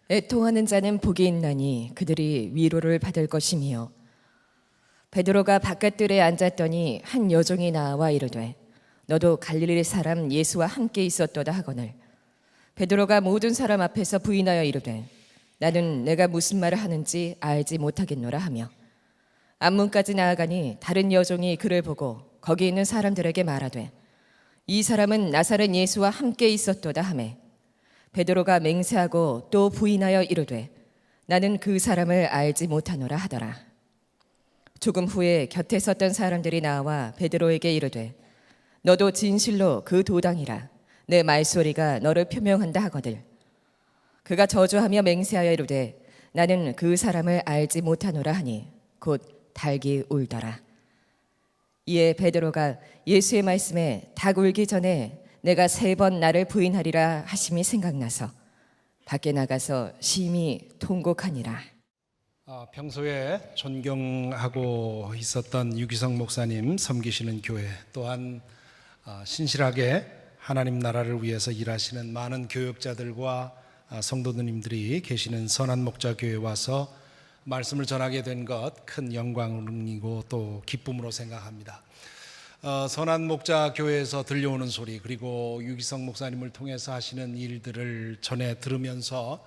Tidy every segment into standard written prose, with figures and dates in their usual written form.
애통하는 자는 복이 있나니 그들이 위로를 받을 것이며. 베드로가 바깥들에 앉았더니 한 여종이 나와 이르되 너도 갈릴리 사람 예수와 함께 있었도다 하거늘. 베드로가 모든 사람 앞에서 부인하여 이르되 나는 내가 무슨 말을 하는지 알지 못하겠노라 하며 앞문까지 나아가니 다른 여종이 그를 보고 거기 있는 사람들에게 말하되 이 사람은 나사렛 예수와 함께 있었도다 하매 베드로가 맹세하고 또 부인하여 이르되 나는 그 사람을 알지 못하노라 하더라. 조금 후에 곁에 섰던 사람들이 나와 베드로에게 이르되 너도 진실로 그 도당이라 내 말소리가 너를 표명한다 하거늘. 그가 저주하며 맹세하여 이르되 나는 그 사람을 알지 못하노라 하니 곧 닭이 울더라. 이에 베드로가 예수의 말씀에 닭 울기 전에 내가 3번 나를 부인하리라 하심이 생각나서 밖에 나가서 심히 통곡하니라. 평소에 존경하고 있었던 유기성 목사님 섬기시는 교회, 또한 신실하게 하나님 나라를 위해서 일하시는 많은 교역자들과 성도님들이 계시는 선한목자교회에 와서 말씀을 전하게 된 것 큰 영광이고 또 기쁨으로 생각합니다. 선한목자교회에서 들려오는 소리, 그리고 유기성 목사님을 통해서 하시는 일들을 전해 들으면서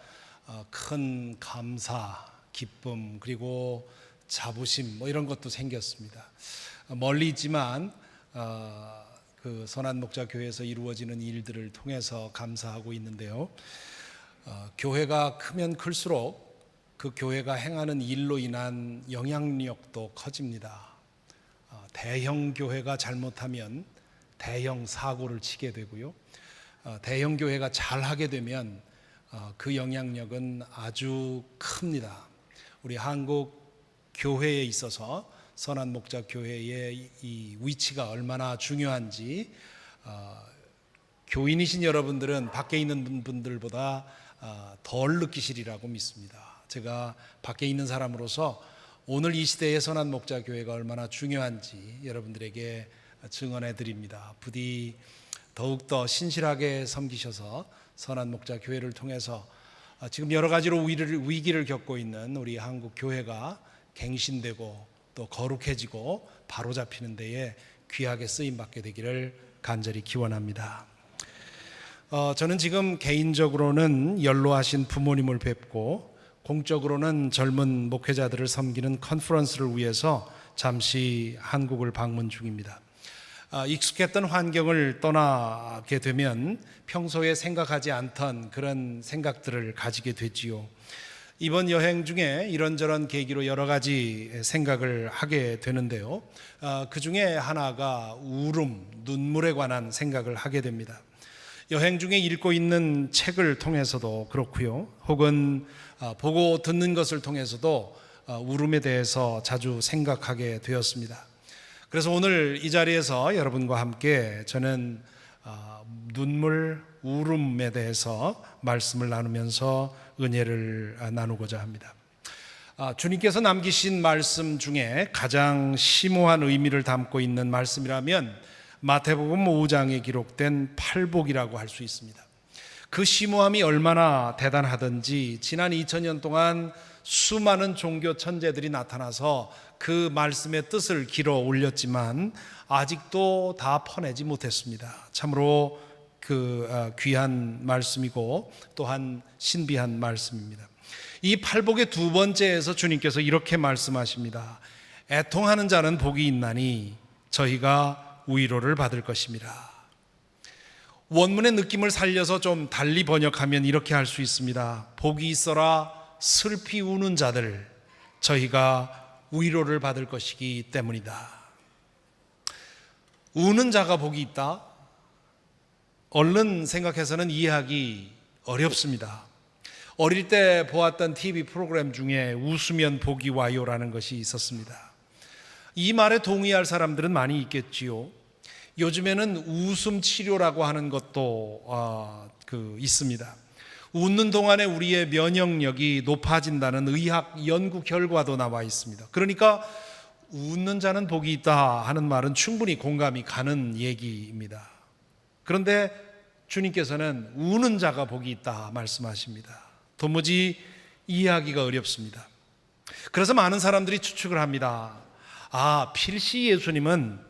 큰 감사, 기쁨, 그리고 자부심 이런 것도 생겼습니다. 멀리 있지만 그 선한목자교회에서 이루어지는 일들을 통해서 감사하고 있는데요. 교회가 크면 클수록 그 교회가 행하는 일로 인한 영향력도 커집니다. 대형 교회가 잘못하면 대형 사고를 치게 되고요. 대형 교회가 잘하게 되면 그 영향력은 아주 큽니다. 우리 한국 교회에 있어서 선한목자교회의 이 위치가 얼마나 중요한지 교인이신 여러분들은 밖에 있는 분들보다 덜 느끼시리라고 믿습니다. 제가 밖에 있는 사람으로서 오늘 이 시대의 선한목자교회가 얼마나 중요한지 여러분들에게 증언해 드립니다. 부디 더욱더 신실하게 섬기셔서 선한목자교회를 통해서 지금 여러 가지로 위기를 겪고 있는 우리 한국 교회가 갱신되고 또 거룩해지고 바로잡히는 데에 귀하게 쓰임받게 되기를 간절히 기원합니다. 저는 지금 개인적으로는 연로하신 부모님을 뵙고 공적으로는 젊은 목회자들을 섬기는 컨퍼런스를 위해서 잠시 한국을 방문 중입니다. 익숙했던 환경을 떠나게 되면 평소에 생각하지 않던 그런 생각들을 가지게 되지요. 이번 여행 중에 이런저런 계기로 여러 가지 생각을 하게 되는데요. 그 중에 하나가 울음, 눈물에 관한 생각을 하게 됩니다. 여행 중에 읽고 있는 책을 통해서도 그렇고요. 혹은 보고 듣는 것을 통해서도 울음에 대해서 자주 생각하게 되었습니다. 그래서 오늘 이 자리에서 여러분과 함께 저는 눈물, 울음에 대해서 말씀을 나누면서 은혜를 나누고자 합니다. 주님께서 남기신 말씀 중에 가장 심오한 의미를 담고 있는 말씀이라면 마태복음 5장에 기록된 팔복이라고 할 수 있습니다. 그 심오함이 얼마나 대단하든지 지난 2000년 동안 수많은 종교 천재들이 나타나서 그 말씀의 뜻을 길어 올렸지만 아직도 다 퍼내지 못했습니다. 참으로 그 귀한 말씀이고 또한 신비한 말씀입니다. 이 팔복의 두 번째에서 주님께서 이렇게 말씀하십니다. 애통하는 자는 복이 있나니 저희가 위로를 받을 것입니다. 원문의 느낌을 살려서 좀 달리 번역하면 이렇게 할 수 있습니다. 복이 있어라 슬피 우는 자들, 저희가 위로를 받을 것이기 때문이다. 우는 자가 복이 있다? 얼른 생각해서는 이해하기 어렵습니다. 어릴 때 보았던 TV 프로그램 중에 웃으면 복이 와요라는 것이 있었습니다. 이 말에 동의할 사람들은 많이 있겠지요. 요즘에는 웃음 치료라고 하는 것도 있습니다. 웃는 동안에 우리의 면역력이 높아진다는 의학 연구 결과도 나와 있습니다. 그러니까 웃는 자는 복이 있다 하는 말은 충분히 공감이 가는 얘기입니다. 그런데 주님께서는 우는 자가 복이 있다 말씀하십니다. 도무지 이해하기가 어렵습니다. 그래서 많은 사람들이 추측을 합니다. 필시 예수님은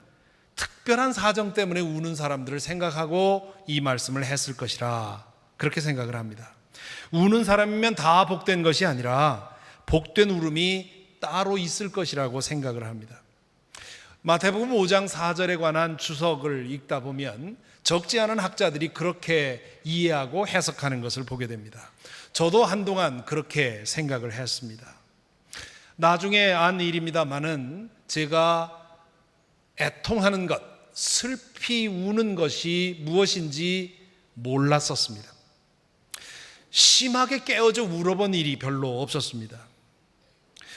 특별한 사정 때문에 우는 사람들을 생각하고 이 말씀을 했을 것이라, 그렇게 생각을 합니다. 우는 사람이면 다 복된 것이 아니라 복된 울음이 따로 있을 것이라고 생각을 합니다. 마태복음 5장 4절에 관한 주석을 읽다 보면 적지 않은 학자들이 그렇게 이해하고 해석하는 것을 보게 됩니다. 저도 한동안 그렇게 생각을 했습니다. 나중에 안 일입니다마는 제가 애통하는 것, 슬피 우는 것이 무엇인지 몰랐었습니다. 심하게 깨어져 울어본 일이 별로 없었습니다.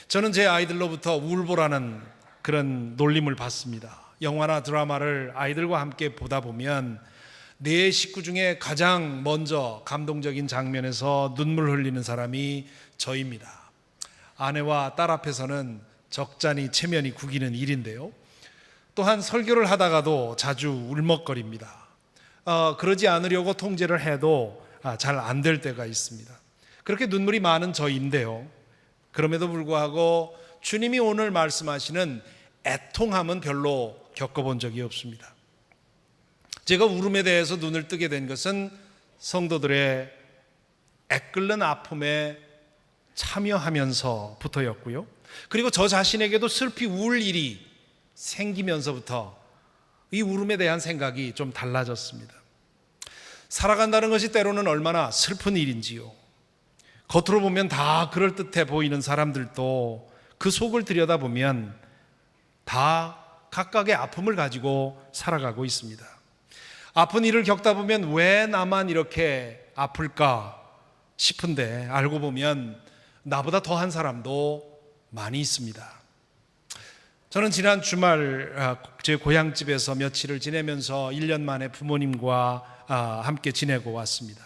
저는 제 아이들로부터 울보라는 그런 놀림을 받습니다. 영화나 드라마를 아이들과 함께 보다 보면 내 식구 중에 가장 먼저 감동적인 장면에서 눈물 흘리는 사람이 저입니다. 아내와 딸 앞에서는 적잖이 체면이 구기는 일인데요. 또한 설교를 하다가도 자주 울먹거립니다. 그러지 않으려고 통제를 해도 잘 안 될 때가 있습니다. 그렇게 눈물이 많은 저인데요. 그럼에도 불구하고 주님이 오늘 말씀하시는 애통함은 별로 겪어본 적이 없습니다. 제가 울음에 대해서 눈을 뜨게 된 것은 성도들의 애끓는 아픔에 참여하면서부터였고요. 그리고 저 자신에게도 슬피 울 일이 생기면서부터 이 울음에 대한 생각이 좀 달라졌습니다. 살아간다는 것이 때로는 얼마나 슬픈 일인지요. 겉으로 보면 다 그럴듯해 보이는 사람들도 그 속을 들여다보면 다 각각의 아픔을 가지고 살아가고 있습니다. 아픈 일을 겪다 보면 왜 나만 이렇게 아플까 싶은데 알고 보면 나보다 더한 사람도 많이 있습니다. 저는 지난 주말 제 고향집에서 며칠을 지내면서 1년 만에 부모님과 함께 지내고 왔습니다.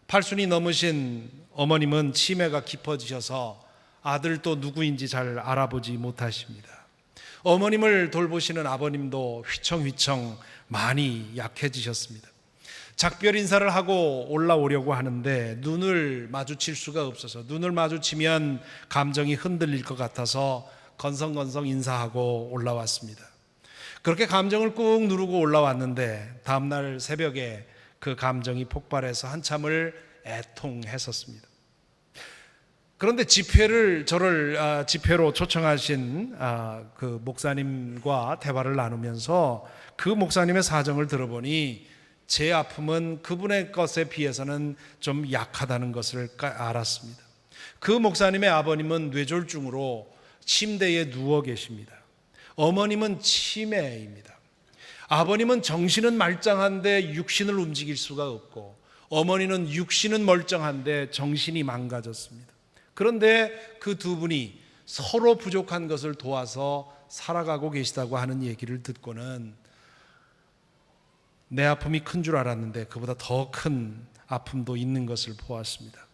80이 넘으신 어머님은 치매가 깊어지셔서 아들도 누구인지 잘 알아보지 못하십니다. 어머님을 돌보시는 아버님도 휘청휘청 많이 약해지셨습니다. 작별 인사를 하고 올라오려고 하는데 눈을 마주칠 수가 없어서, 눈을 마주치면 감정이 흔들릴 것 같아서 건성건성 인사하고 올라왔습니다. 그렇게 감정을 꾹 누르고 올라왔는데 다음날 새벽에 그 감정이 폭발해서 한참을 애통했었습니다. 그런데 저를 집회로 초청하신 그 목사님과 대화를 나누면서 그 목사님의 사정을 들어보니 제 아픔은 그분의 것에 비해서는 좀 약하다는 것을 알았습니다. 그 목사님의 아버님은 뇌졸중으로 침대에 누워 계십니다. 어머님은 치매입니다. 아버님은 정신은 말짱한데 육신을 움직일 수가 없고, 어머니는 육신은 멀쩡한데 정신이 망가졌습니다. 그런데 그 두 분이 서로 부족한 것을 도와서 살아가고 계시다고 하는 얘기를 듣고는 내 아픔이 큰 줄 알았는데 그보다 더 큰 아픔도 있는 것을 보았습니다.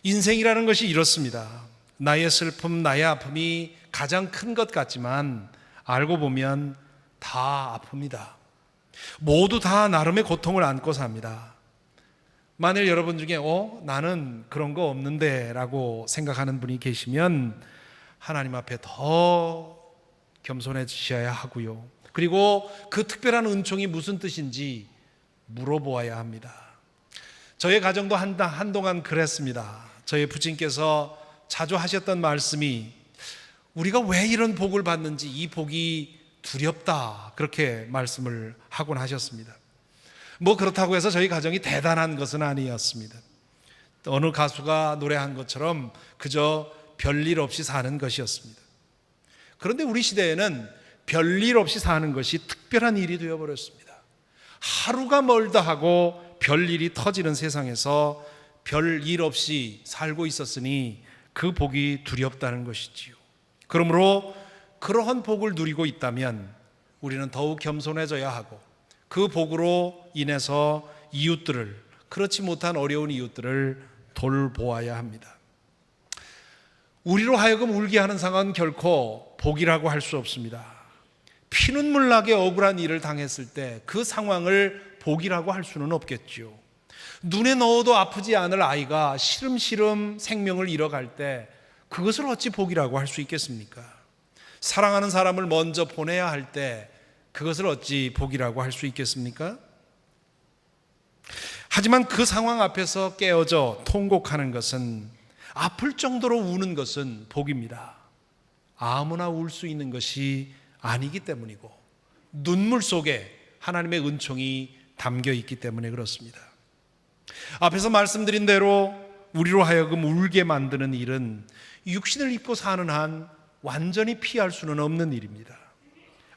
인생이라는 것이 이렇습니다. 나의 슬픔, 나의 아픔이 가장 큰 것 같지만 알고 보면 다 아픕니다. 모두 다 나름의 고통을 안고 삽니다. 만일 여러분 중에 나는 그런 거 없는데 라고 생각하는 분이 계시면 하나님 앞에 더 겸손해지셔야 하고요. 그리고 그 특별한 은총이 무슨 뜻인지 물어보아야 합니다. 저의 가정도 한동안 그랬습니다. 저희 부친께서 자주 하셨던 말씀이 우리가 왜 이런 복을 받는지 이 복이 두렵다, 그렇게 말씀을 하곤 하셨습니다. 뭐 그렇다고 해서 저희 가정이 대단한 것은 아니었습니다. 어느 가수가 노래한 것처럼 그저 별일 없이 사는 것이었습니다. 그런데 우리 시대에는 별일 없이 사는 것이 특별한 일이 되어버렸습니다. 하루가 멀다 하고 별일이 터지는 세상에서 별일 없이 살고 있었으니 그 복이 두렵다는 것이지요. 그러므로 그러한 복을 누리고 있다면 우리는 더욱 겸손해져야 하고 그 복으로 인해서 이웃들을, 그렇지 못한 어려운 이웃들을 돌보아야 합니다. 우리로 하여금 울게 하는 상황은 결코 복이라고 할 수 없습니다. 피눈물 나게 억울한 일을 당했을 때 그 상황을 복이라고 할 수는 없겠죠. 눈에 넣어도 아프지 않을 아이가 시름시름 생명을 잃어갈 때 그것을 어찌 복이라고 할 수 있겠습니까? 사랑하는 사람을 먼저 보내야 할 때 그것을 어찌 복이라고 할 수 있겠습니까? 하지만 그 상황 앞에서 깨어져 통곡하는 것은, 아플 정도로 우는 것은 복입니다. 아무나 울 수 있는 것이 아니기 때문이고 눈물 속에 하나님의 은총이 담겨 있기 때문에 그렇습니다. 앞에서 말씀드린 대로 우리로 하여금 울게 만드는 일은 육신을 입고 사는 한 완전히 피할 수는 없는 일입니다.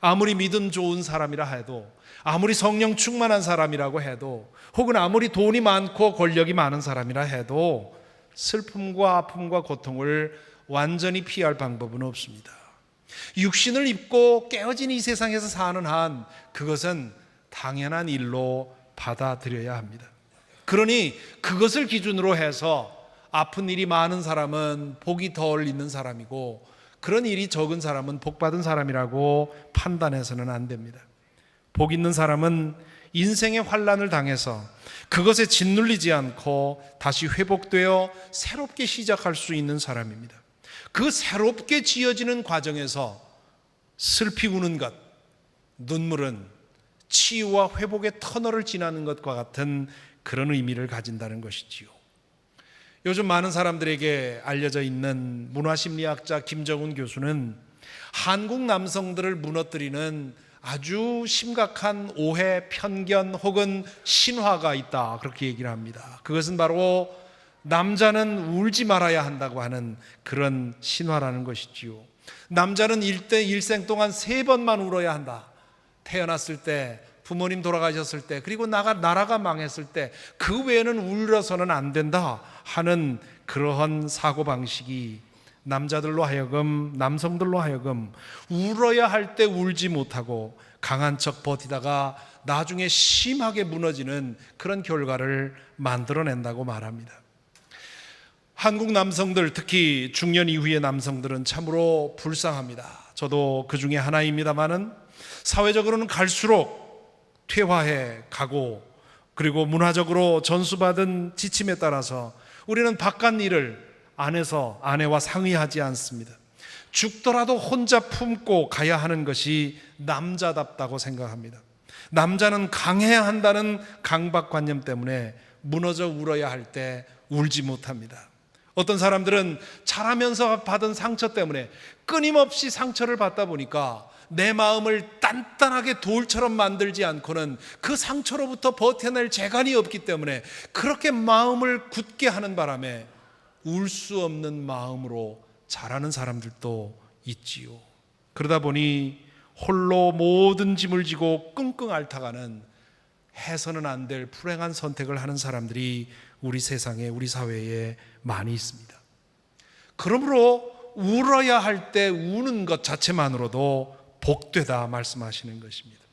아무리 믿음 좋은 사람이라 해도, 아무리 성령 충만한 사람이라고 해도, 혹은 아무리 돈이 많고 권력이 많은 사람이라 해도 슬픔과 아픔과 고통을 완전히 피할 방법은 없습니다. 육신을 입고 깨어진 이 세상에서 사는 한 그것은 당연한 일로 받아들여야 합니다. 그러니 그것을 기준으로 해서 아픈 일이 많은 사람은 복이 덜 있는 사람이고 그런 일이 적은 사람은 복 받은 사람이라고 판단해서는 안 됩니다. 복 있는 사람은 인생의 환난을 당해서 그것에 짓눌리지 않고 다시 회복되어 새롭게 시작할 수 있는 사람입니다. 그 새롭게 지어지는 과정에서 슬피 우는 것, 눈물은 치유와 회복의 터널을 지나는 것과 같은 그런 의미를 가진다는 것이지요. 요즘 많은 사람들에게 알려져 있는 문화심리학자 김정은 교수는 한국 남성들을 무너뜨리는 아주 심각한 오해, 편견 혹은 신화가 있다, 그렇게 얘기를 합니다. 그것은 바로 남자는 울지 말아야 한다고 하는 그런 신화라는 것이지요. 남자는 일생 동안 3번만 울어야 한다. 태어났을 때, 부모님 돌아가셨을 때, 그리고 나라가 망했을 때, 그 외에는 울어서는 안 된다 하는 그러한 사고방식이 남자들로 하여금, 남성들로 하여금 울어야 할 때 울지 못하고 강한 척 버티다가 나중에 심하게 무너지는 그런 결과를 만들어낸다고 말합니다. 한국 남성들, 특히 중년 이후의 남성들은 참으로 불쌍합니다. 저도 그 중에 하나입니다마는 사회적으로는 갈수록 퇴화해 가고, 그리고 문화적으로 전수받은 지침에 따라서 우리는 바깥 일을 안에서 아내와 상의하지 않습니다. 죽더라도 혼자 품고 가야 하는 것이 남자답다고 생각합니다. 남자는 강해야 한다는 강박관념 때문에 무너져 울어야 할 때 울지 못합니다. 어떤 사람들은 자라면서 받은 상처 때문에 끊임없이 상처를 받다 보니까 내 마음을 단단하게 돌처럼 만들지 않고는 그 상처로부터 버텨낼 재간이 없기 때문에 그렇게 마음을 굳게 하는 바람에 울 수 없는 마음으로 자라는 사람들도 있지요. 그러다 보니 홀로 모든 짐을 지고 끙끙 앓다가는 해서는 안 될 불행한 선택을 하는 사람들이 우리 세상에, 우리 사회에 많이 있습니다. 그러므로 울어야 할 때 우는 것 자체만으로도 복되다 말씀하시는 것입니다.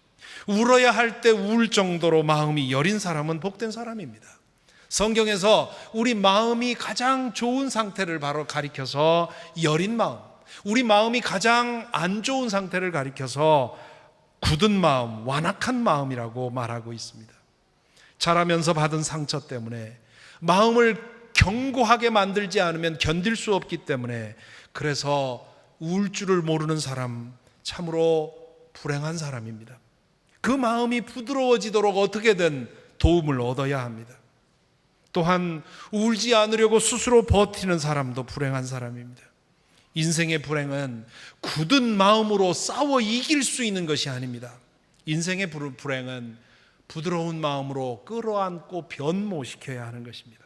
울어야 할 때 울 정도로 마음이 여린 사람은 복된 사람입니다. 성경에서 우리 마음이 가장 좋은 상태를 바로 가리켜서 여린 마음, 우리 마음이 가장 안 좋은 상태를 가리켜서 굳은 마음, 완악한 마음이라고 말하고 있습니다. 자라면서 받은 상처 때문에 마음을 견고하게 만들지 않으면 견딜 수 없기 때문에, 그래서 울 줄을 모르는 사람 참으로 불행한 사람입니다. 그 마음이 부드러워지도록 어떻게든 도움을 얻어야 합니다. 또한 울지 않으려고 스스로 버티는 사람도 불행한 사람입니다. 인생의 불행은 굳은 마음으로 싸워 이길 수 있는 것이 아닙니다. 인생의 불행은 부드러운 마음으로 끌어안고 변모시켜야 하는 것입니다.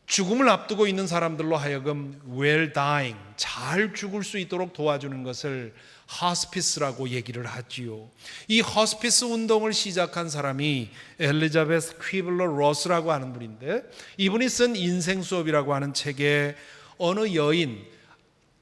죽음을 앞두고 있는 사람들로 하여금 well dying, 잘 죽을 수 있도록 도와주는 것을 호스피스라고 얘기를 하지요. 이 호스피스 운동을 시작한 사람이 엘리자베스 퀴블러 로스라고 하는 분인데, 이분이 쓴 인생 수업이라고 하는 책에 어느 여인,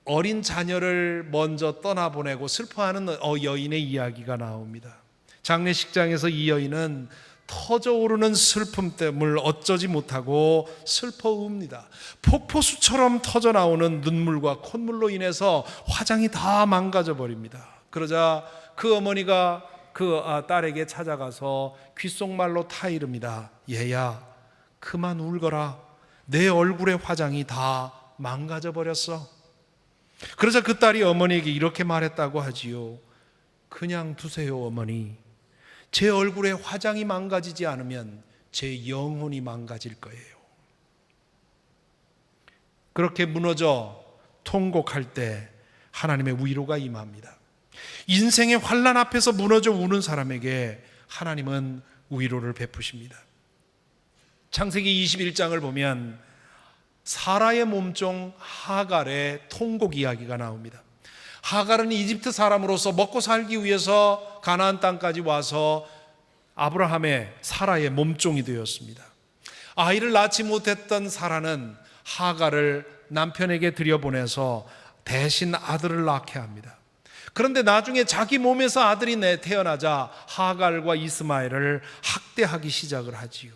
어린 자녀를 먼저 떠나보내고 슬퍼하는 여인의 이야기가 나옵니다. 장례식장에서 이 여인은 터져오르는 슬픔 때문에 어쩌지 못하고 슬퍼옵니다. 폭포수처럼 터져나오는 눈물과 콧물로 인해서 화장이 다 망가져 버립니다. 그러자 그 어머니가 그 딸에게 찾아가서 귓속말로 타이릅니다. 얘야, 그만 울거라. 내 얼굴의 화장이 다 망가져 버렸어. 그러자 그 딸이 어머니에게 이렇게 말했다고 하지요. 그냥 두세요, 어머니. 제 얼굴의 화장이 망가지지 않으면 제 영혼이 망가질 거예요. 그렇게 무너져 통곡할 때 하나님의 위로가 임합니다. 인생의 환난 앞에서 무너져 우는 사람에게 하나님은 위로를 베푸십니다. 창세기 21장을 보면 사라의 몸종 하갈의 통곡 이야기가 나옵니다. 하갈은 이집트 사람으로서 먹고 살기 위해서 가나안 땅까지 와서 아브라함의 사라의 몸종이 되었습니다. 아이를 낳지 못했던 사라는 하갈을 남편에게 들여보내서 대신 아들을 낳게 합니다. 그런데 나중에 자기 몸에서 아들이 태어나자 하갈과 이스마엘을 학대하기 시작을 하지요.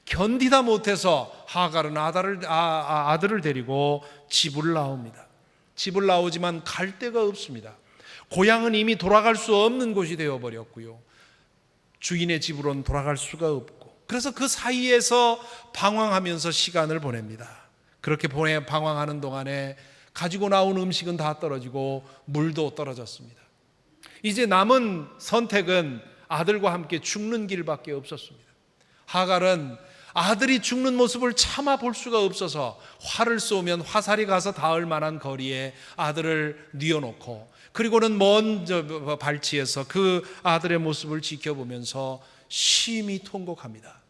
견디다 못해서 하갈은 아들을 데리고 집을 나옵니다. 집을 나오지만 갈 데가 없습니다. 고향은 이미 돌아갈 수 없는 곳이 되어버렸고요. 주인의 집으로는 돌아갈 수가 없고, 그래서 그 사이에서 방황하면서 시간을 보냅니다. 그렇게 방황하는 동안에 가지고 나온 음식은 다 떨어지고 물도 떨어졌습니다. 이제 남은 선택은 아들과 함께 죽는 길밖에 없었습니다. 하갈은 아들이 죽는 모습을 참아 볼 수가 없어서 활을 쏘면 화살이 가서 닿을 만한 거리에 아들을 뉘어놓고, 그리고는 먼 발치에서 그 아들의 모습을 지켜보면서 심히 통곡합니다.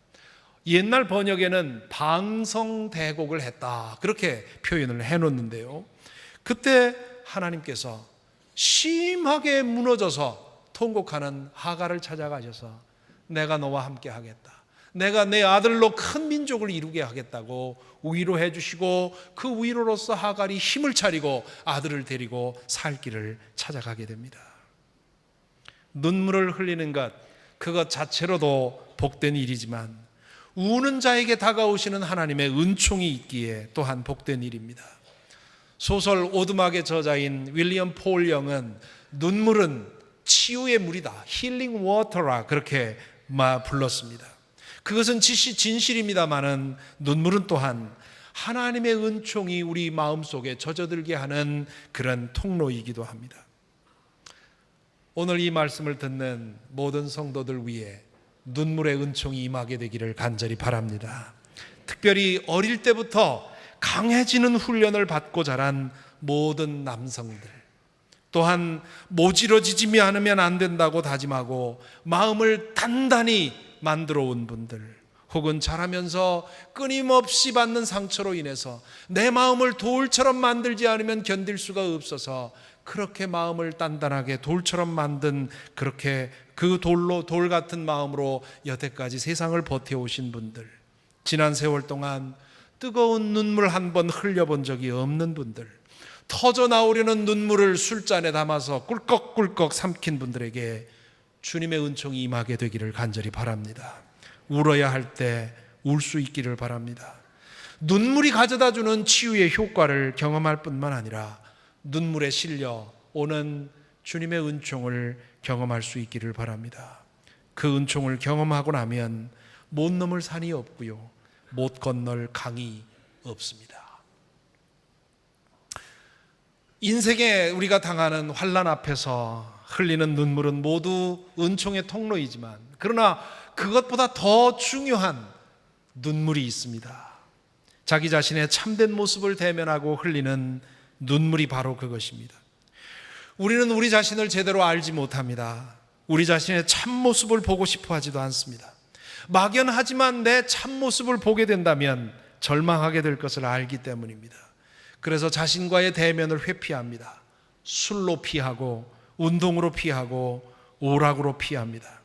옛날 번역에는 방성대곡을 했다, 그렇게 표현을 해놓는데요. 그때 하나님께서 심하게 무너져서 통곡하는 하갈을 찾아가셔서 내가 너와 함께 하겠다, 내가 내 아들로 큰 민족을 이루게 하겠다고 위로해 주시고, 그 위로로서 하갈이 힘을 차리고 아들을 데리고 살 길을 찾아가게 됩니다. 눈물을 흘리는 것, 그것 자체로도 복된 일이지만 우는 자에게 다가오시는 하나님의 은총이 있기에 또한 복된 일입니다. 소설 오두막의 저자인 윌리엄 폴 영은 눈물은 치유의 물이다, 힐링 워터라 그렇게 불렀습니다. 그것은 진실입니다마는 눈물은 또한 하나님의 은총이 우리 마음속에 젖어들게 하는 그런 통로이기도 합니다. 오늘 이 말씀을 듣는 모든 성도들 위해 눈물의 은총이 임하게 되기를 간절히 바랍니다. 특별히 어릴 때부터 강해지는 훈련을 받고 자란 모든 남성들, 또한 모질어지지 않으면 안 된다고 다짐하고 마음을 단단히 만들어 온 분들, 혹은 자라면서 끊임없이 받는 상처로 인해서 내 마음을 돌처럼 만들지 않으면 견딜 수가 없어서 그렇게 마음을 단단하게 돌처럼 만든, 그렇게 그 돌 같은 마음으로 여태까지 세상을 버텨오신 분들, 지난 세월 동안 뜨거운 눈물 한 번 흘려본 적이 없는 분들, 터져 나오려는 눈물을 술잔에 담아서 꿀꺽꿀꺽 삼킨 분들에게 주님의 은총이 임하게 되기를 간절히 바랍니다. 울어야 할 때 울 수 있기를 바랍니다. 눈물이 가져다주는 치유의 효과를 경험할 뿐만 아니라 눈물에 실려 오는 주님의 은총을 경험할 수 있기를 바랍니다. 그 은총을 경험하고 나면 못 넘을 산이 없고요, 못 건널 강이 없습니다. 인생에 우리가 당하는 환난 앞에서 흘리는 눈물은 모두 은총의 통로이지만, 그러나 그것보다 더 중요한 눈물이 있습니다. 자기 자신의 참된 모습을 대면하고 흘리는 눈물이 바로 그것입니다. 우리는 우리 자신을 제대로 알지 못합니다. 우리 자신의 참모습을 보고 싶어 하지도 않습니다. 막연하지만 내 참모습을 보게 된다면 절망하게 될 것을 알기 때문입니다. 그래서 자신과의 대면을 회피합니다. 술로 피하고, 운동으로 피하고, 오락으로 피합니다.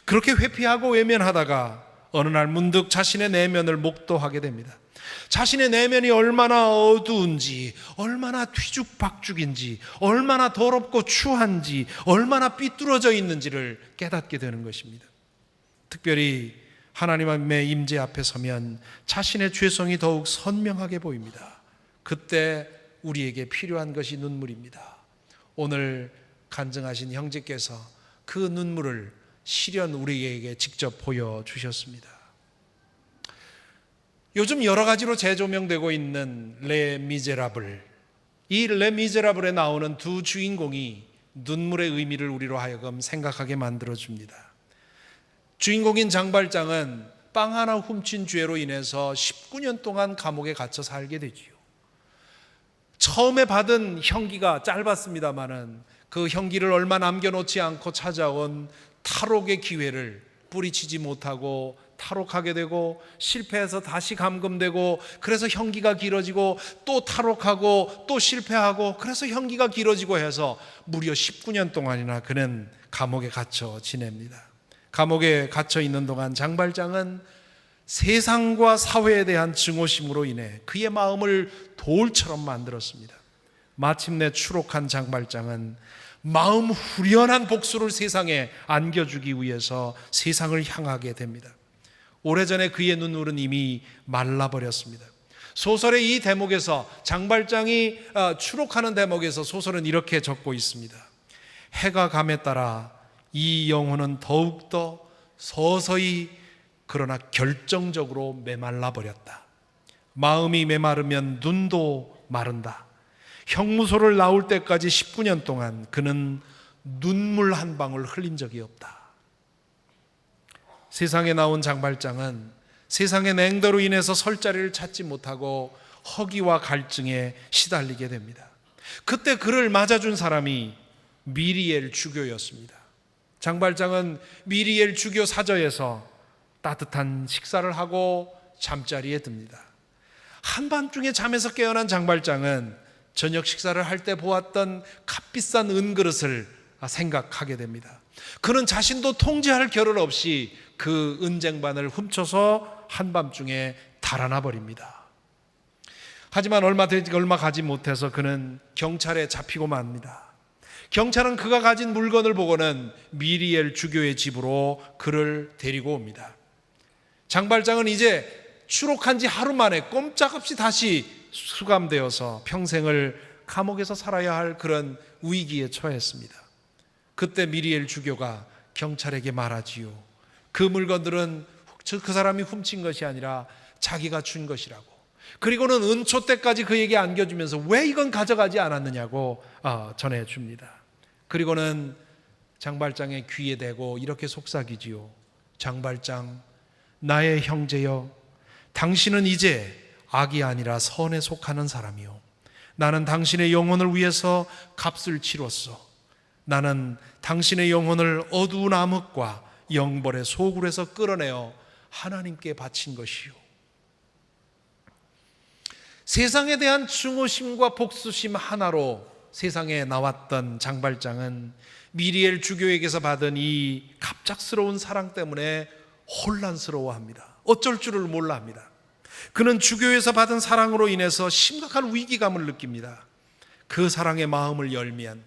그렇게 회피하고 외면하다가 어느 날 문득 자신의 내면을 목도하게 됩니다. 자신의 내면이 얼마나 어두운지, 얼마나 뒤죽박죽인지, 얼마나 더럽고 추한지, 얼마나 삐뚤어져 있는지를 깨닫게 되는 것입니다. 특별히 하나님의 임재 앞에 서면 자신의 죄성이 더욱 선명하게 보입니다. 그때 우리에게 필요한 것이 눈물입니다. 오늘 간증하신 형제께서 그 눈물을 실현 우리에게 직접 보여주셨습니다. 요즘 여러 가지로 재조명되고 있는 레 미제라블, 이 레 미제라블에 나오는 두 주인공이 눈물의 의미를 우리로 하여금 생각하게 만들어줍니다. 주인공인 장발장은 빵 하나 훔친 죄로 인해서 19년 동안 감옥에 gat혀 살게 되지요. 처음에 받은 형기가 짧았습니다마는 그 형기를 얼마 남겨놓지 않고 찾아온 탈옥의 기회를 뿌리치지 못하고 탈옥하게 되고, 실패해서 다시 감금되고, 그래서 형기가 길어지고, 또 탈옥하고 또 실패하고, 그래서 형기가 길어지고 해서 무려 19년 동안이나 그는 감옥에 갇혀 지냅니다. 감옥에 갇혀 있는 동안 장발장은 세상과 사회에 대한 증오심으로 인해 그의 마음을 돌처럼 만들었습니다. 마침내 추록한 장발장은 마음 후련한 복수를 세상에 안겨주기 위해서 세상을 향하게 됩니다. 오래전에 그의 눈물은 이미 말라버렸습니다. 소설의 이 대목에서, 장발장이 추록하는 대목에서 소설은 이렇게 적고 있습니다. 해가 감에 따라 이 영혼은 더욱더 서서히 그러나 결정적으로 메말라 버렸다. 마음이 메마르면 눈도 마른다. 형무소를 나올 때까지 19년 동안 그는 눈물 한 방울 흘린 적이 없다. 세상에 나온 장발장은 세상의 냉더로 인해서 설 자리를 찾지 못하고 허기와 갈증에 시달리게 됩니다. 그때 그를 맞아준 사람이 미리엘 주교였습니다. 장발장은 미리엘 주교 사저에서 따뜻한 식사를 하고 잠자리에 듭니다. 한밤중에 잠에서 깨어난 장발장은 저녁 식사를 할 때 보았던 값비싼 은그릇을 생각하게 됩니다. 그는 자신도 통제할 겨를 없이 그 은쟁반을 훔쳐서 한밤중에 달아나 버립니다. 하지만 얼마 가지 못해서 그는 경찰에 잡히고 맙니다. 경찰은 그가 가진 물건을 보고는 미리엘 주교의 집으로 그를 데리고 옵니다. 장발장은 이제 추록한 지 하루 만에 꼼짝없이 다시 수감되어서 평생을 감옥에서 살아야 할 그런 위기에 처했습니다. 그때 미리엘 주교가 경찰에게 말하지요. 그 물건들은 그 사람이 훔친 것이 아니라 자기가 준 것이라고. 그리고는 은초 때까지 그에게 안겨주면서 왜 이건 가져가지 않았느냐고 전해줍니다. 그리고는 장발장의 귀에 대고 이렇게 속삭이지요. 장발장, 나의 형제여, 당신은 이제 악이 아니라 선에 속하는 사람이요, 나는 당신의 영혼을 위해서 값을 치렀어. 나는 당신의 영혼을 어두운 암흑과 영벌의 소굴에서 끌어내어 하나님께 바친 것이요. 세상에 대한 증오심과 복수심 하나로 세상에 나왔던 장발장은 미리엘 주교에게서 받은 이 갑작스러운 사랑 때문에 혼란스러워합니다. 어쩔 줄을 몰라 합니다. 그는 주교에서 받은 사랑으로 인해서 심각한 위기감을 느낍니다. 그 사랑의 마음을 열면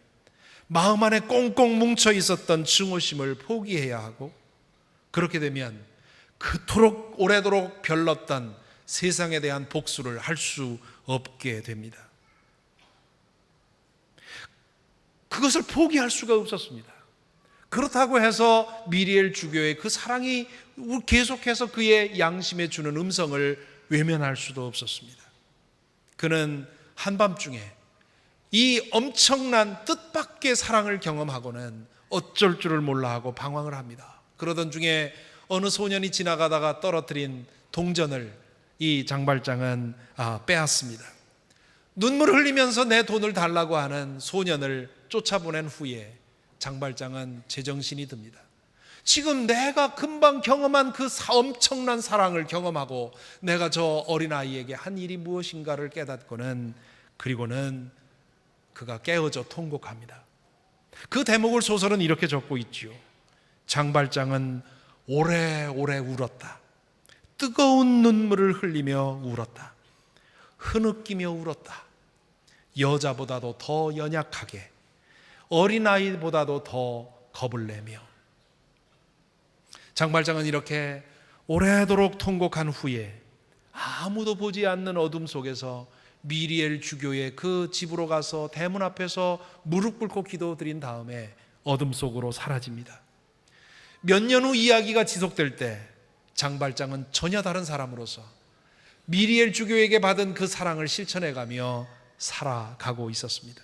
마음 안에 꽁꽁 뭉쳐 있었던 증오심을 포기해야 하고, 그렇게 되면 그토록 오래도록 별렀던 세상에 대한 복수를 할 수 없게 됩니다. 그것을 포기할 수가 없었습니다. 그렇다고 해서 미리엘 주교의 그 사랑이 계속해서 그의 양심에 주는 음성을 외면할 수도 없었습니다. 그는 한밤중에 이 엄청난 뜻밖의 사랑을 경험하고는 어쩔 줄을 몰라 하고 방황을 합니다. 그러던 중에 어느 소년이 지나가다가 떨어뜨린 동전을 이 장발장은 빼앗습니다. 눈물을 흘리면서 내 돈을 달라고 하는 소년을 쫓아보낸 후에 장발장은 제정신이 듭니다. 지금 내가 금방 경험한 그 엄청난 사랑을 경험하고 내가 저 어린아이에게 한 일이 무엇인가를 깨닫고는, 그리고는 그가 깨어져 통곡합니다. 그 대목을 소설은 이렇게 적고 있지요. 장발장은 오래오래 울었다. 뜨거운 눈물을 흘리며 울었다. 흐느끼며 울었다. 여자보다도 더 연약하게, 어린아이보다도 더 겁을 내며. 장발장은 이렇게 오래도록 통곡한 후에 아무도 보지 않는 어둠 속에서 미리엘 주교의 그 집으로 가서 대문 앞에서 무릎 꿇고 기도드린 다음에 어둠 속으로 사라집니다. 몇 년 후 이야기가 지속될 때 장발장은 전혀 다른 사람으로서 미리엘 주교에게 받은 그 사랑을 실천해가며 살아가고 있었습니다.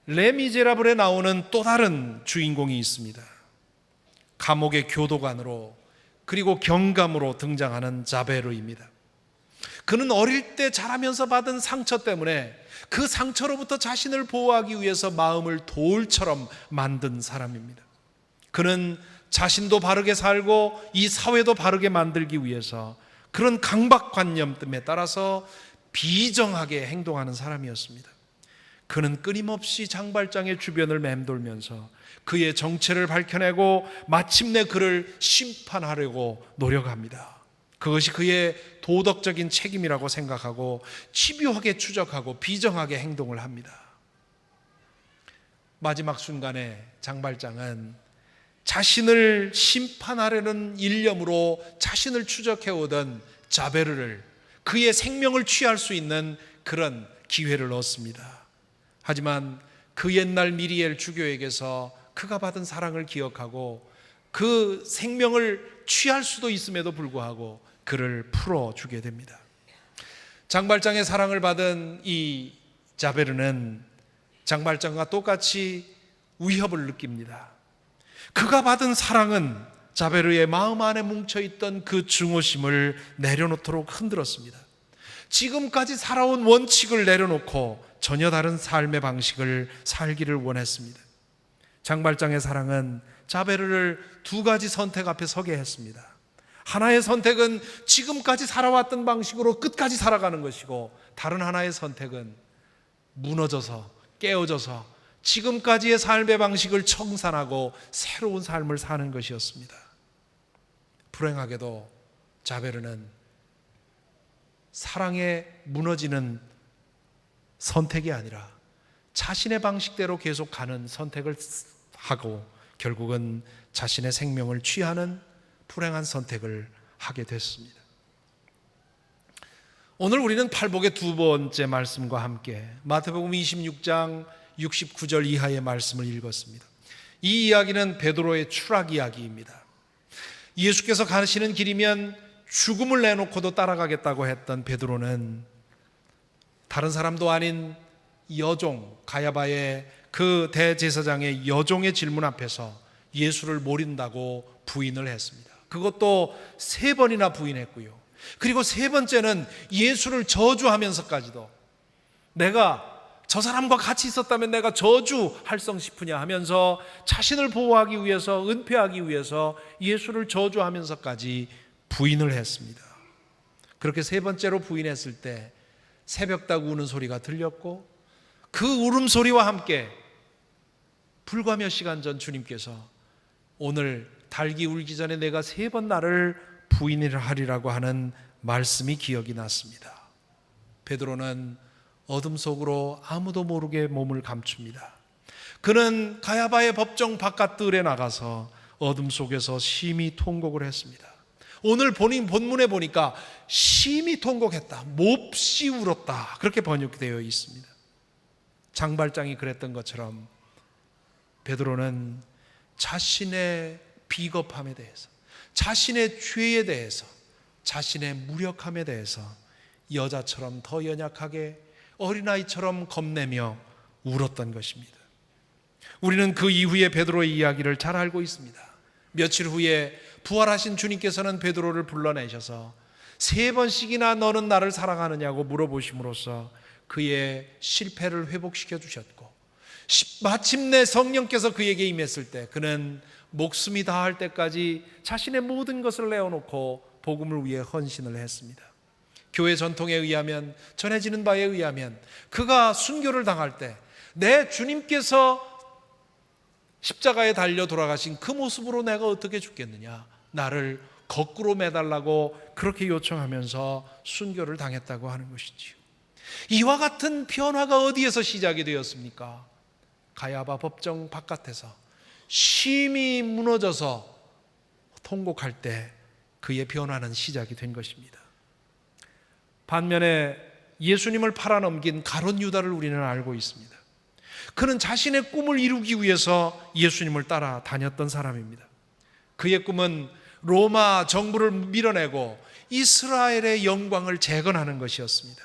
레미제라블에 나오는 또 다른 주인공이 있습니다. 감옥의 교도관으로 그리고 경감으로 등장하는 자베르입니다. 그는 어릴 때 자라면서 받은 상처 때문에 그 상처로부터 자신을 보호하기 위해서 마음을 돌처럼 만든 사람입니다. 그는 자신도 바르게 살고 이 사회도 바르게 만들기 위해서 그런 강박관념에 따라서 비정하게 행동하는 사람이었습니다. 그는 끊임없이 장발장의 주변을 맴돌면서 그의 정체를 밝혀내고 마침내 그를 심판하려고 노력합니다. 그것이 그의 도덕적인 책임이라고 생각하고 집요하게 추적하고 비정하게 행동을 합니다. 마지막 순간에 장발장은 자신을 심판하려는 일념으로 자신을 추적해오던 자베르를, 그의 생명을 취할 수 있는 그런 기회를 얻습니다. 하지만 그 옛날 미리엘 주교에게서 그가 받은 사랑을 기억하고 그 생명을 취할 수도 있음에도 불구하고 그를 풀어주게 됩니다. 장발장의 사랑을 받은 이 자베르는 장발장과 똑같이 위협을 느낍니다. 그가 받은 사랑은 자베르의 마음 안에 뭉쳐있던 그 증오심을 내려놓도록 흔들었습니다. 지금까지 살아온 원칙을 내려놓고 전혀 다른 삶의 방식을 살기를 원했습니다. 장발장의 사랑은 자베르를 두 가지 선택 앞에 서게 했습니다. 하나의 선택은 지금까지 살아왔던 방식으로 끝까지 살아가는 것이고, 다른 하나의 선택은 무너져서 깨어져서 지금까지의 삶의 방식을 청산하고 새로운 삶을 사는 것이었습니다. 불행하게도 자베르는 사랑에 무너지는 선택이 아니라 자신의 방식대로 계속 가는 선택을 하고 결국은 자신의 생명을 취하는 불행한 선택을 하게 됐습니다. 오늘 우리는 팔복의 두 번째 말씀과 함께 마태복음 26장 69절 이하의 말씀을 읽었습니다. 이 이야기는 베드로의 추락 이야기입니다. 예수께서 가시는 길이면 죽음을 내놓고도 따라가겠다고 했던 베드로는 다른 사람도 아닌 여종 가야바의 그 대제사장의 여종의 질문 앞에서 예수를 모른다고 부인을 했습니다. 그것도 3번이나 부인했고요. 그리고 3번째는 예수를 저주하면서까지도 내가 저 사람과 같이 있었다면 내가 저주할성 싶으냐 하면서 자신을 보호하기 위해서, 은폐하기 위해서 예수를 저주하면서까지 부인을 했습니다. 그렇게 3번째로 부인했을 때 새벽닭 우는 소리가 들렸고, 그 울음소리와 함께 불과 몇 시간 전 주님께서 오늘 닭이 울기 전에 내가 3번 나를 부인하리라고 하는 말씀이 기억이 났습니다. 베드로는 어둠 속으로 아무도 모르게 몸을 감춥니다. 그는 가야바의 법정 바깥들에 나가서 어둠 속에서 심히 통곡을 했습니다. 오늘 본문에 보니까 심히 통곡했다, 몹시 울었다, 그렇게 번역되어 있습니다. 장발장이 그랬던 것처럼 베드로는 자신의 비겁함에 대해서, 자신의 죄에 대해서, 자신의 무력함에 대해서 여자처럼 더 연약하게, 어린아이처럼 겁내며 울었던 것입니다. 우리는 그 이후에 베드로의 이야기를 잘 알고 있습니다. 며칠 후에 부활하신 주님께서는 베드로를 불러내셔서 3번씩이나 너는 나를 사랑하느냐고 물어보심으로써 그의 실패를 회복시켜 주셨고, 마침내 성령께서 그에게 임했을 때 그는 목숨이 다할 때까지 자신의 모든 것을 내어놓고 복음을 위해 헌신을 했습니다. 교회 전통에 의하면, 전해지는 바에 의하면 그가 순교를 당할 때 내 주님께서 십자가에 달려 돌아가신 그 모습으로 내가 어떻게 죽겠느냐, 나를 거꾸로 매달라고 그렇게 요청하면서 순교를 당했다고 하는 것이지요. 이와 같은 변화가 어디에서 시작이 되었습니까? 가야바 법정 바깥에서 심히 무너져서 통곡할 때 그의 변화는 시작이 된 것입니다. 반면에 예수님을 팔아넘긴 가룟 유다를 우리는 알고 있습니다. 그는 자신의 꿈을 이루기 위해서 예수님을 따라 다녔던 사람입니다. 그의 꿈은 로마 정부를 밀어내고 이스라엘의 영광을 재건하는 것이었습니다.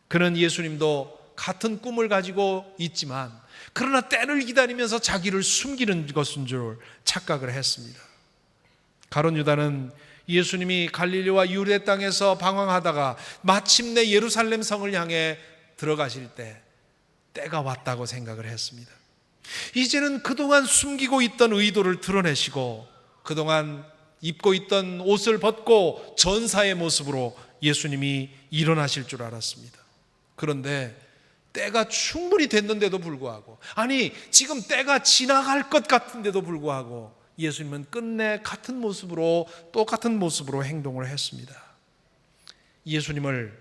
그는 예수님도 같은 꿈을 가지고 있지만 그러나 때를 기다리면서 자기를 숨기는 것인 줄 착각을 했습니다. 가룟 유다는 예수님이 갈릴리와 유대 땅에서 방황하다가 마침내 예루살렘 성을 향해 들어가실 때 때가 왔다고 생각을 했습니다. 이제는 그동안 숨기고 있던 의도를 드러내시고 그동안 입고 있던 옷을 벗고 전사의 모습으로 예수님이 일어나실 줄 알았습니다. 그런데 때가 충분히 됐는데도 불구하고, 아니 지금 때가 지나갈 것 같은데도 불구하고 예수님은 끝내 똑같은 모습으로 행동을 했습니다. 예수님을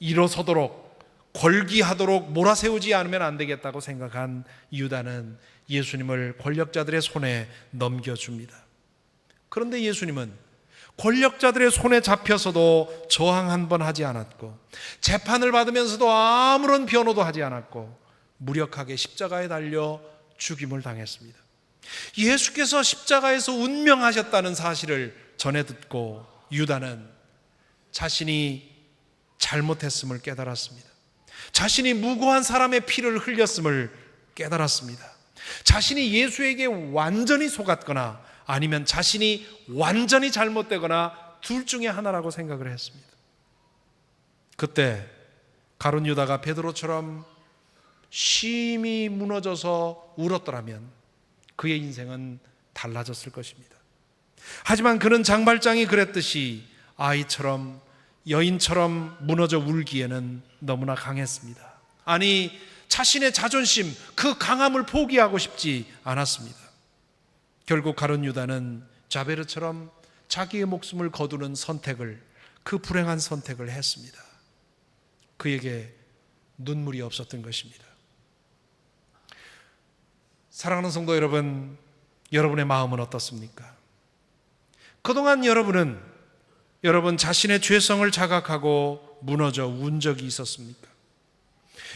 일어서도록 권기하도록 몰아세우지 않으면 안 되겠다고 생각한 유다는 예수님을 권력자들의 손에 넘겨줍니다. 그런데 예수님은 권력자들의 손에 잡혀서도 저항 한 번 하지 않았고 재판을 받으면서도 아무런 변호도 하지 않았고 무력하게 십자가에 달려 죽임을 당했습니다. 예수께서 십자가에서 운명하셨다는 사실을 전해 듣고 유다는 자신이 잘못했음을 깨달았습니다. 자신이 무고한 사람의 피를 흘렸음을 깨달았습니다. 자신이 예수에게 완전히 속았거나 아니면 자신이 완전히 잘못되거나 둘 중에 하나라고 생각을 했습니다. 그때 가룟 유다가 베드로처럼 심히 무너져서 울었더라면 그의 인생은 달라졌을 것입니다. 하지만 그는 장발장이 그랬듯이 아이처럼 여인처럼 무너져 울기에는 너무나 강했습니다. 아니 자신의 자존심, 그 강함을 포기하고 싶지 않았습니다. 결국 가룟 유다는 자베르처럼 자기의 목숨을 거두는 선택을, 그 불행한 선택을 했습니다. 그에게 눈물이 없었던 것입니다. 사랑하는 성도 여러분, 여러분의 마음은 어떻습니까? 그동안 여러분 자신의 죄성을 자각하고 무너져 운 적이 있었습니까?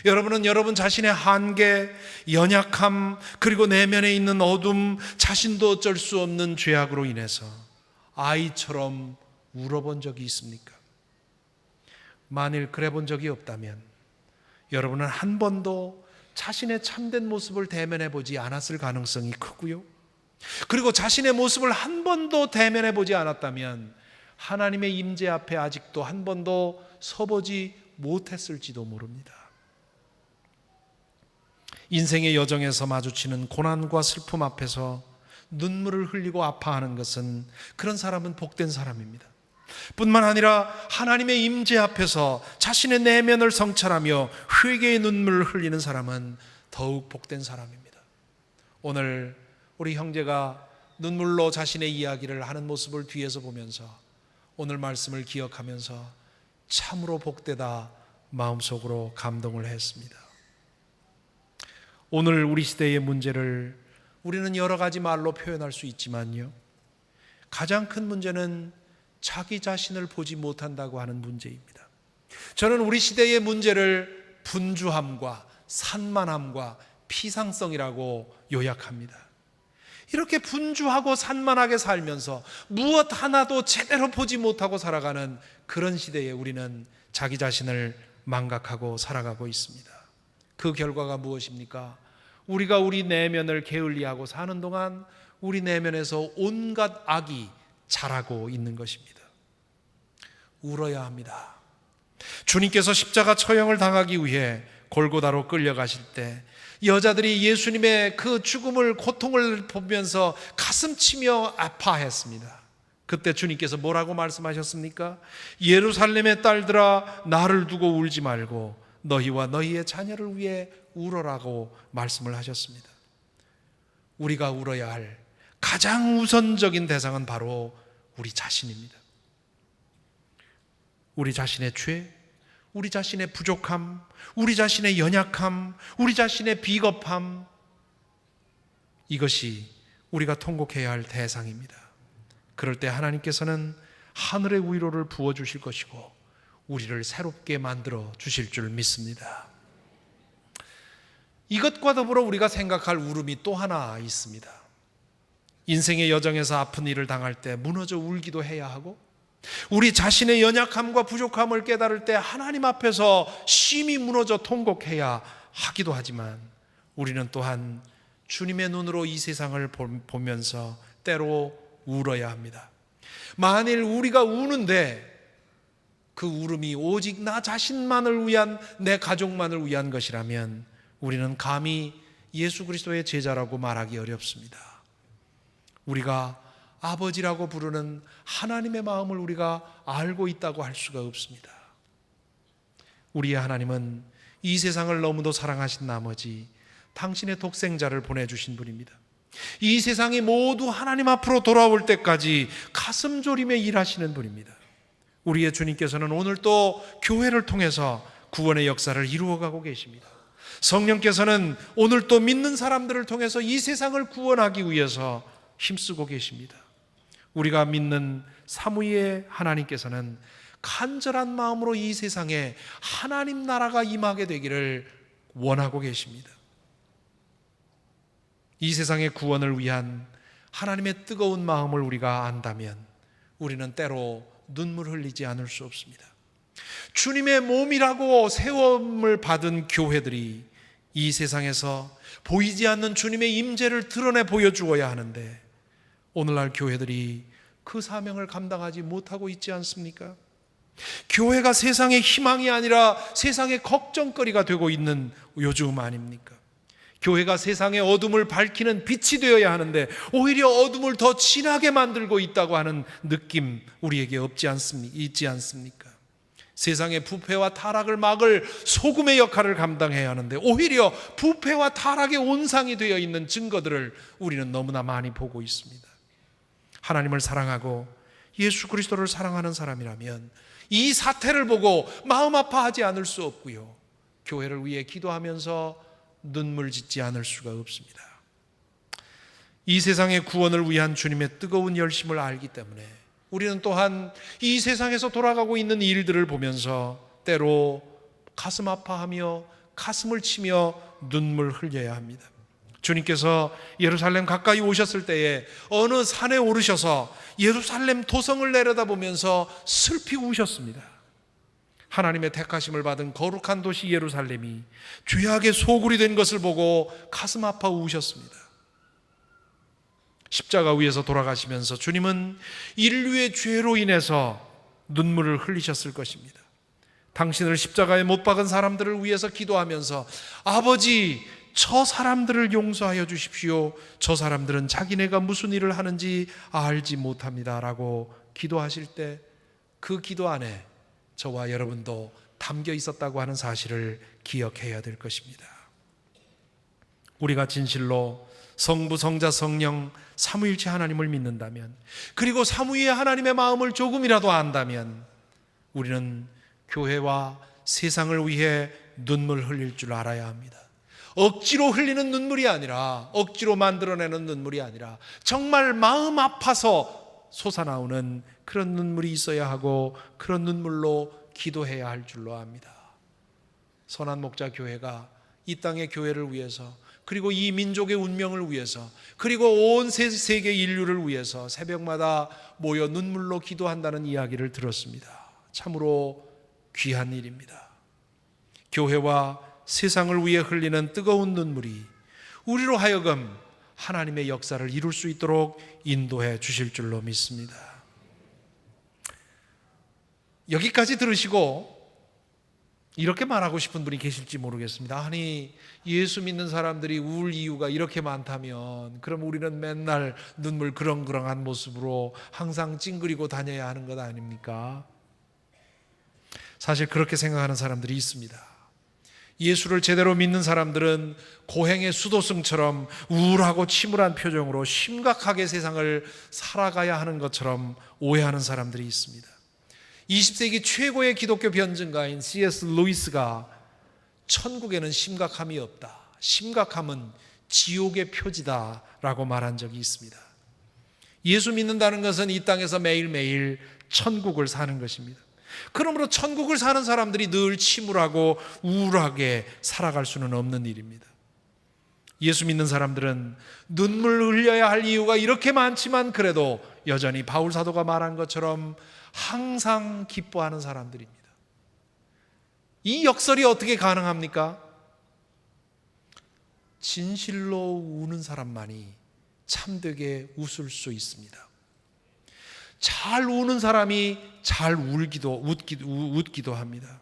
여러분은 여러분 자신의 한계, 연약함, 그리고 내면에 있는 어둠, 자신도 어쩔 수 없는 죄악으로 인해서 아이처럼 울어본 적이 있습니까? 만일 그래 본 적이 없다면 여러분은 한 번도 자신의 참된 모습을 대면해 보지 않았을 가능성이 크고요. 그리고 자신의 모습을 한 번도 대면해 보지 않았다면 하나님의 임재 앞에 아직도 한 번도 서보지 못했을지도 모릅니다. 인생의 여정에서 마주치는 고난과 슬픔 앞에서 눈물을 흘리고 아파하는 것은, 그런 사람은 복된 사람입니다. 뿐만 아니라 하나님의 임재 앞에서 자신의 내면을 성찰하며 회개의 눈물을 흘리는 사람은 더욱 복된 사람입니다. 오늘 우리 형제가 눈물로 자신의 이야기를 하는 모습을 뒤에서 보면서 오늘 말씀을 기억하면서 참으로 복되다 마음속으로 감동을 했습니다. 오늘 우리 시대의 문제를 우리는 여러 가지 말로 표현할 수 있지만요, 가장 큰 문제는 자기 자신을 보지 못한다고 하는 문제입니다. 저는 우리 시대의 문제를 분주함과 산만함과 피상성이라고 요약합니다. 이렇게 분주하고 산만하게 살면서 무엇 하나도 제대로 보지 못하고 살아가는 그런 시대에 우리는 자기 자신을 망각하고 살아가고 있습니다. 그 결과가 무엇입니까? 우리가 우리 내면을 게을리하고 사는 동안 우리 내면에서 온갖 악이 자라고 있는 것입니다. 울어야 합니다. 주님께서 십자가 처형을 당하기 위해 골고다로 끌려가실 때 여자들이 예수님의 그 죽음을, 고통을 보면서 가슴치며 아파했습니다. 그때 주님께서 뭐라고 말씀하셨습니까? 예루살렘의 딸들아, 나를 두고 울지 말고 너희와 너희의 자녀를 위해 울어라고 말씀을 하셨습니다. 우리가 울어야 할 가장 우선적인 대상은 바로 우리 자신입니다. 우리 자신의 죄, 우리 자신의 부족함, 우리 자신의 연약함, 우리 자신의 비겁함, 이것이 우리가 통곡해야 할 대상입니다. 그럴 때 하나님께서는 하늘의 위로를 부어주실 것이고 우리를 새롭게 만들어 주실 줄 믿습니다. 이것과 더불어 우리가 생각할 울음이 또 하나 있습니다. 인생의 여정에서 아픈 일을 당할 때 무너져 울기도 해야 하고, 우리 자신의 연약함과 부족함을 깨달을 때 하나님 앞에서 심히 무너져 통곡해야 하기도 하지만, 우리는 또한 주님의 눈으로 이 세상을 보면서 때로 울어야 합니다. 만일 우리가 우는데 그 울음이 오직 나 자신만을 위한, 내 가족만을 위한 것이라면 우리는 감히 예수 그리스도의 제자라고 말하기 어렵습니다. 우리가 아버지라고 부르는 하나님의 마음을 우리가 알고 있다고 할 수가 없습니다. 우리의 하나님은 이 세상을 너무도 사랑하신 나머지 당신의 독생자를 보내주신 분입니다. 이 세상이 모두 하나님 앞으로 돌아올 때까지 가슴 졸이며 일하시는 분입니다. 우리의 주님께서는 오늘 또 교회를 통해서 구원의 역사를 이루어가고 계십니다. 성령께서는 오늘 또 믿는 사람들을 통해서 이 세상을 구원하기 위해서 힘쓰고 계십니다. 우리가 믿는 사무의 하나님께서는 간절한 마음으로 이 세상에 하나님 나라가 임하게 되기를 원하고 계십니다. 이 세상의 구원을 위한 하나님의 뜨거운 마음을 우리가 안다면 우리는 때로 눈물 흘리지 않을 수 없습니다. 주님의 몸이라고 세움을 받은 교회들이 이 세상에서 보이지 않는 주님의 임재를 드러내 보여주어야 하는데, 오늘날 교회들이 그 사명을 감당하지 못하고 있지 않습니까? 교회가 세상의 희망이 아니라 세상의 걱정거리가 되고 있는 요즘 아닙니까? 교회가 세상의 어둠을 밝히는 빛이 되어야 하는데 오히려 어둠을 더 진하게 만들고 있다고 하는 느낌 우리에게 있지 않습니까? 세상의 부패와 타락을 막을 소금의 역할을 감당해야 하는데 오히려 부패와 타락의 온상이 되어 있는 증거들을 우리는 너무나 많이 보고 있습니다. 하나님을 사랑하고 예수 그리스도를 사랑하는 사람이라면 이 사태를 보고 마음 아파하지 않을 수 없고요, 교회를 위해 기도하면서 눈물 짓지 않을 수가 없습니다. 이 세상의 구원을 위한 주님의 뜨거운 열심을 알기 때문에 우리는 또한 이 세상에서 돌아가고 있는 일들을 보면서 때로 가슴 아파하며 가슴을 치며 눈물 흘려야 합니다. 주님께서 예루살렘 가까이 오셨을 때에 어느 산에 오르셔서 예루살렘 도성을 내려다보면서 슬피 우셨습니다. 하나님의 택하심을 받은 거룩한 도시 예루살렘이 죄악의 소굴이 된 것을 보고 가슴 아파 우셨습니다. 십자가 위에서 돌아가시면서 주님은 인류의 죄로 인해서 눈물을 흘리셨을 것입니다. 당신을 십자가에 못 박은 사람들을 위해서 기도하면서 아버지, 저 사람들을 용서하여 주십시오. 저 사람들은 자기네가 무슨 일을 하는지 알지 못합니다 라고 기도하실 때 그 기도 안에 저와 여러분도 담겨 있었다고 하는 사실을 기억해야 될 것입니다. 우리가 진실로 성부, 성자, 성령 삼위일체 하나님을 믿는다면, 그리고 삼위의 하나님의 마음을 조금이라도 안다면 우리는 교회와 세상을 위해 눈물 흘릴 줄 알아야 합니다. 억지로 흘리는 눈물이 아니라, 억지로 만들어내는 눈물이 아니라 정말 마음 아파서 솟아나오는 그런 눈물이 있어야 하고, 그런 눈물로 기도해야 할 줄로 압니다. 선한 목자 교회가 이 땅의 교회를 위해서, 그리고 이 민족의 운명을 위해서, 그리고 온 세계 인류를 위해서 새벽마다 모여 눈물로 기도한다는 이야기를 들었습니다. 참으로 귀한 일입니다. 교회와 세상을 위해 흘리는 뜨거운 눈물이 우리로 하여금 하나님의 역사를 이룰 수 있도록 인도해 주실 줄로 믿습니다. 여기까지 들으시고 이렇게 말하고 싶은 분이 계실지 모르겠습니다. 아니, 예수 믿는 사람들이 울 이유가 이렇게 많다면 그럼 우리는 맨날 눈물 그렁그렁한 모습으로 항상 찡그리고 다녀야 하는 것 아닙니까? 사실 그렇게 생각하는 사람들이 있습니다. 예수를 제대로 믿는 사람들은 고행의 수도승처럼 우울하고 침울한 표정으로 심각하게 세상을 살아가야 하는 것처럼 오해하는 사람들이 있습니다. 20세기 최고의 기독교 변증가인 C.S. 루이스가 천국에는 심각함이 없다, 심각함은 지옥의 표지다 라고 말한 적이 있습니다. 예수 믿는다는 것은 이 땅에서 매일매일 천국을 사는 것입니다. 그러므로 천국을 사는 사람들이 늘 침울하고 우울하게 살아갈 수는 없는 일입니다. 예수 믿는 사람들은 눈물을 흘려야 할 이유가 이렇게 많지만 그래도 여전히 바울 사도가 말한 것처럼 항상 기뻐하는 사람들입니다. 이 역설이 어떻게 가능합니까? 진실로 우는 사람만이 참되게 웃을 수 있습니다. 잘 우는 사람이 잘 웃기도 합니다.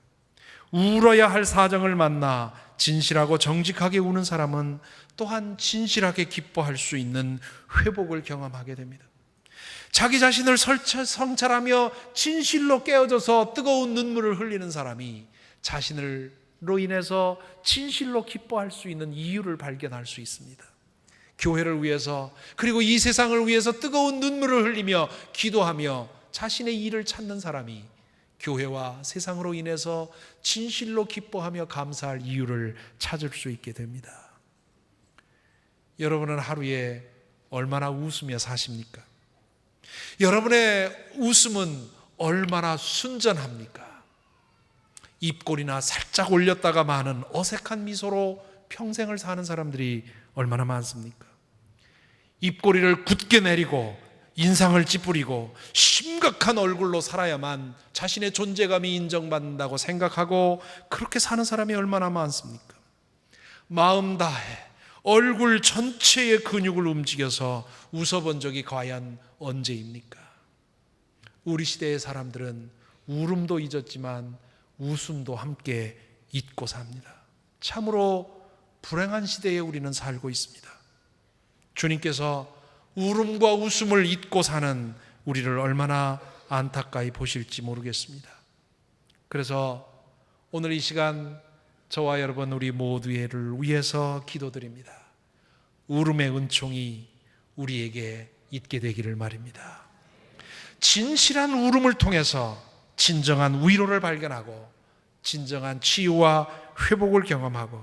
울어야 할 사정을 만나 진실하고 정직하게 우는 사람은 또한 진실하게 기뻐할 수 있는 회복을 경험하게 됩니다. 자기 자신을 성찰하며 진실로 깨어져서 뜨거운 눈물을 흘리는 사람이 자신으로 인해서 진실로 기뻐할 수 있는 이유를 발견할 수 있습니다. 교회를 위해서 그리고 이 세상을 위해서 뜨거운 눈물을 흘리며 기도하며 자신의 일을 찾는 사람이 교회와 세상으로 인해서 진실로 기뻐하며 감사할 이유를 찾을 수 있게 됩니다. 여러분은 하루에 얼마나 웃으며 사십니까? 여러분의 웃음은 얼마나 순전합니까? 입꼬리나 살짝 올렸다가 마는 어색한 미소로 평생을 사는 사람들이 얼마나 많습니까? 입꼬리를 굳게 내리고 인상을 찌푸리고 심각한 얼굴로 살아야만 자신의 존재감이 인정받는다고 생각하고 그렇게 사는 사람이 얼마나 많습니까? 마음 다해 얼굴 전체의 근육을 움직여서 웃어본 적이 과연 언제입니까? 우리 시대의 사람들은 울음도 잊었지만 웃음도 함께 잊고 삽니다. 참으로 불행한 시대에 우리는 살고 있습니다. 주님께서 울음과 웃음을 잊고 사는 우리를 얼마나 안타까이 보실지 모르겠습니다. 그래서 오늘 이 시간 저와 여러분 우리 모두를 위해서 기도드립니다. 울음의 은총이 우리에게 있게 되기를 말입니다. 진실한 울음을 통해서 진정한 위로를 발견하고 진정한 치유와 회복을 경험하고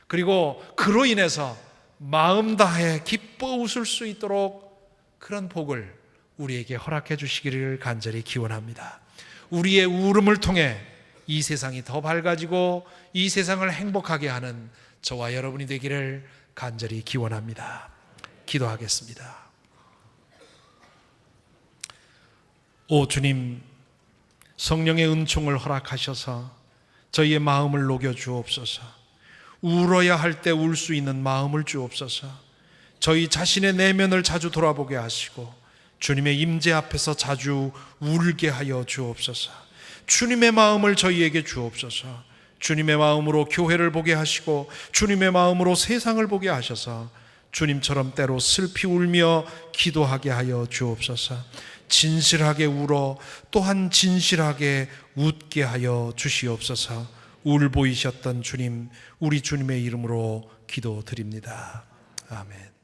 그리고 그로 인해서 마음 다해 기뻐 웃을 수 있도록 그런 복을 우리에게 허락해 주시기를 간절히 기원합니다. 우리의 울음을 통해 이 세상이 더 밝아지고 이 세상을 행복하게 하는 저와 여러분이 되기를 간절히 기원합니다. 기도하겠습니다. 오 주님, 성령의 은총을 허락하셔서 저희의 마음을 녹여 주옵소서. 울어야 할 때 울 수 있는 마음을 주옵소서. 저희 자신의 내면을 자주 돌아보게 하시고 주님의 임재 앞에서 자주 울게 하여 주옵소서. 주님의 마음을 저희에게 주옵소서. 주님의 마음으로 교회를 보게 하시고 주님의 마음으로 세상을 보게 하셔서 주님처럼 때로 슬피 울며 기도하게 하여 주옵소서. 진실하게 울어 또한 진실하게 웃게 하여 주시옵소서. 울 보이셨던 주님, 우리 주님의 이름으로 기도드립니다. 아멘.